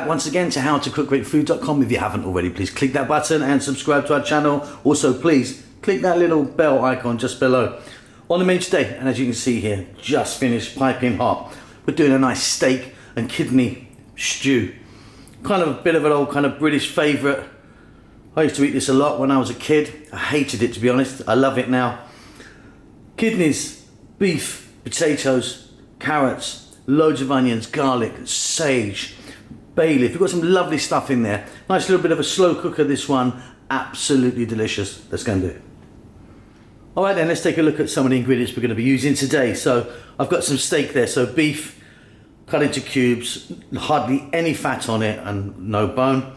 back once again to howtocookgreatfood.com. If you haven't already, please click that button and subscribe to our channel. Also, please click that little bell icon just below. On the menu today, and as you can see here, just finished piping hot. We're doing a nice steak and kidney stew. Kind of a bit of an old kind of British favourite. I used to eat this a lot when I was a kid. I hated it, to be honest. I love it now. Kidneys, beef, potatoes, carrots, loads of onions, garlic, sage, bay leaf. We've got some lovely stuff in there. Nice little bit of a slow cooker, this one. Absolutely delicious. Let's go and do it. All right then, let's take a look at some of the ingredients we're going to be using today. So I've got some steak there. So beef cut into cubes, hardly any fat on it and no bone.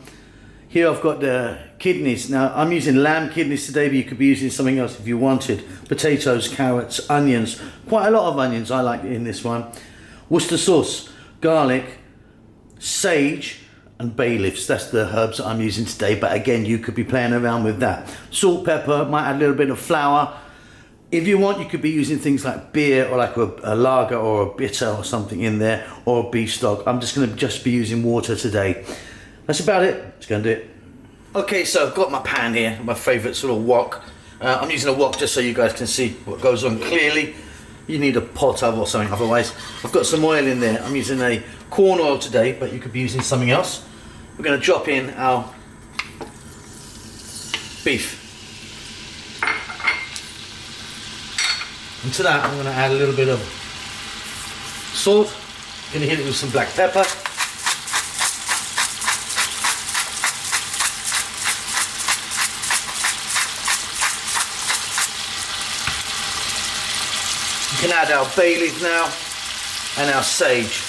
Here I've got the kidneys. Now I'm using lamb kidneys today, but you could be using something else if you wanted. Potatoes, carrots, onions, quite a lot of onions I like in this one. Worcester sauce, garlic, sage and bay leaves. That's the herbs that I'm using today, but again you could be playing around with that. Salt, pepper, might add a little bit of flour. If you want, you could be using things like beer or like a lager or a bitter or something in there, or a beef stock. I'm just going to be using water today. That's about it. Let's go and do it. Okay, so I've got my pan here, my favourite sort of wok. I'm using a wok just so you guys can see what goes on clearly. You need a pot or something, otherwise. I've got some oil in there. I'm using a corn oil today, but you could be using something else. We're going to drop in our beef. And to that, I'm going to add a little bit of salt. I'm going to hit it with some black pepper. You can add our bay leaf now and our sage.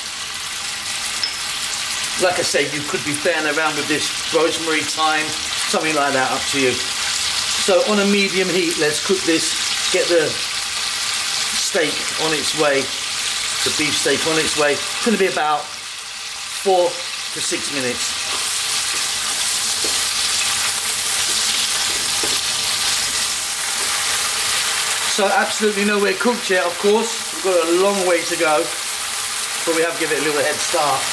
Like I say, you could be playing around with this, rosemary, thyme, something like that, up to you. So on a medium heat, let's cook this, get the steak on its way, the beef steak on its way. It's going to be about 4 to 6 minutes. So absolutely nowhere cooked yet, of course. We've got a long way to go, but we have given it a little head start.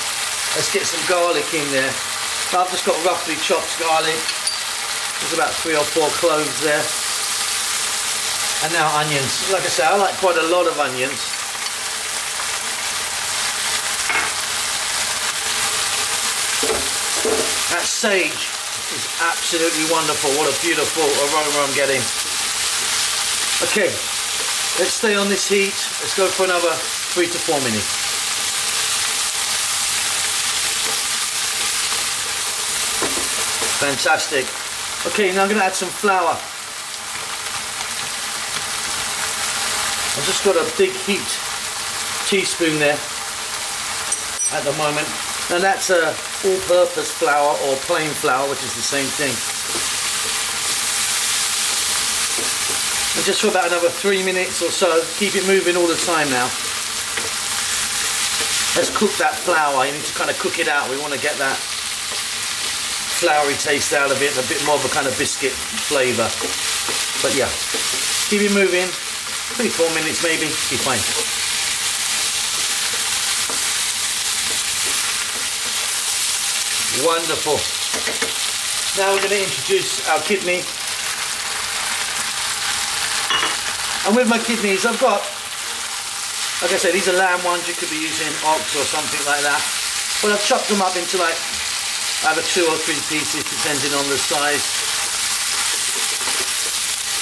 Let's get some garlic in there. I've just got roughly chopped garlic. There's about 3 or 4 cloves there. And now onions. Like I say, I like quite a lot of onions. That sage is absolutely wonderful. What a beautiful aroma I'm getting. Okay, let's stay on this heat. Let's go for another 3 to 4 minutes. Fantastic. Okay, now I'm going to add some flour. I've just got a big heaped teaspoon there at the moment. And that's a all-purpose flour or plain flour, which is the same thing. And just for about another 3 minutes or so, keep it moving all the time now. Let's cook that flour. You need to kind of cook it out. We want to get that floury taste out of it, and a bit more of a kind of biscuit flavour. But yeah, keep it moving. 3 4 minutes maybe, be fine. Wonderful. Now we're going to introduce our kidney. And with my kidneys, I've got, like I said, these are lamb ones. You could be using ox or something like that. But I've chopped them up into like either 2 or 3 pieces, depending on the size.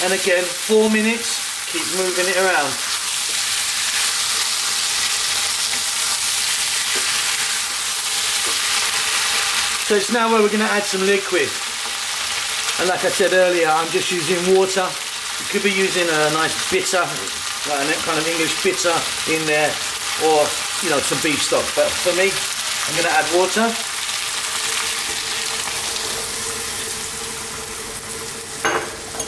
And again, 4 minutes, keep moving it around. So it's now where we're going to add some liquid. And like I said earlier, I'm just using water. You could be using a nice bitter, like a kind of English bitter in there, or, you know, some beef stock. But for me, I'm going to add water.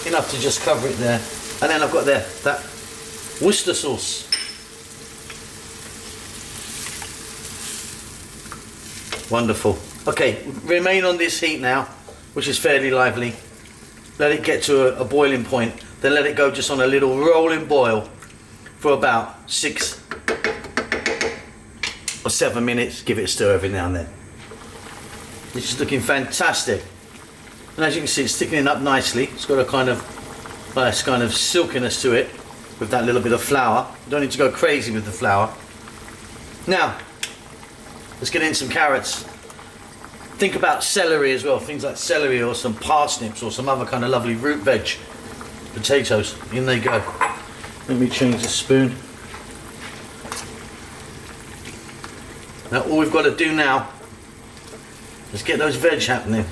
Enough to just cover it there. And then I've got there that Worcester sauce. Wonderful. Okay, remain on this heat now, which is fairly lively. Let it get to a boiling point. Then let it go just on a little rolling boil for about 6 or 7 minutes. Give it a stir every now and then. This is looking fantastic. And as you can see, it's thickening up nicely. It's got a kind of nice kind of silkiness to it with that little bit of flour. You don't need to go crazy with the flour. Now, let's get in some carrots. Think about celery as well, things like celery or some parsnips or some other kind of lovely root veg. Potatoes, in they go. Let me change the spoon. Now all we've got to do now is get those veg happening.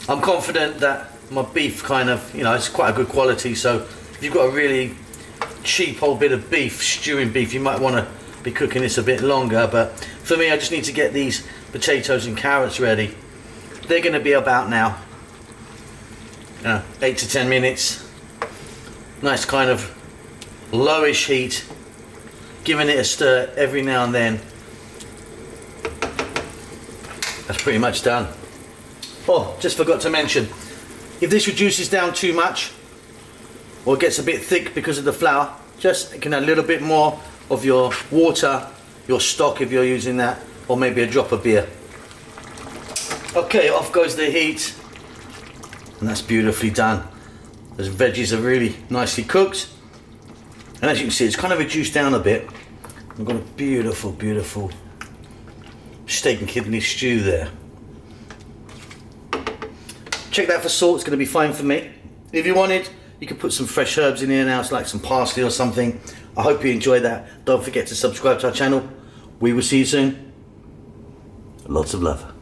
I'm confident that my beef kind of, you know, it's quite a good quality, so if you've got a really cheap old bit of beef, stewing beef, you might want to be cooking this a bit longer, but for me I just need to get these potatoes and carrots ready. They're going to be about now 8 to 10 minutes. Nice kind of lowish heat, giving it a stir every now and then. That's pretty much done. Oh, just forgot to mention, if this reduces down too much or gets a bit thick because of the flour, just you can add a little bit more of your water, your stock if you're using that, or maybe a drop of beer. Okay, off goes the heat, and that's beautifully done. Those veggies are really nicely cooked, and as you can see, it's kind of reduced down a bit. We've got a beautiful, beautiful steak and kidney stew there. Check that for salt, it's going to be fine for me. If you wanted, you could put some fresh herbs in here now, it's like some parsley or something. I hope you enjoyed that. Don't forget to subscribe to our channel. We will see you soon. Lots of love.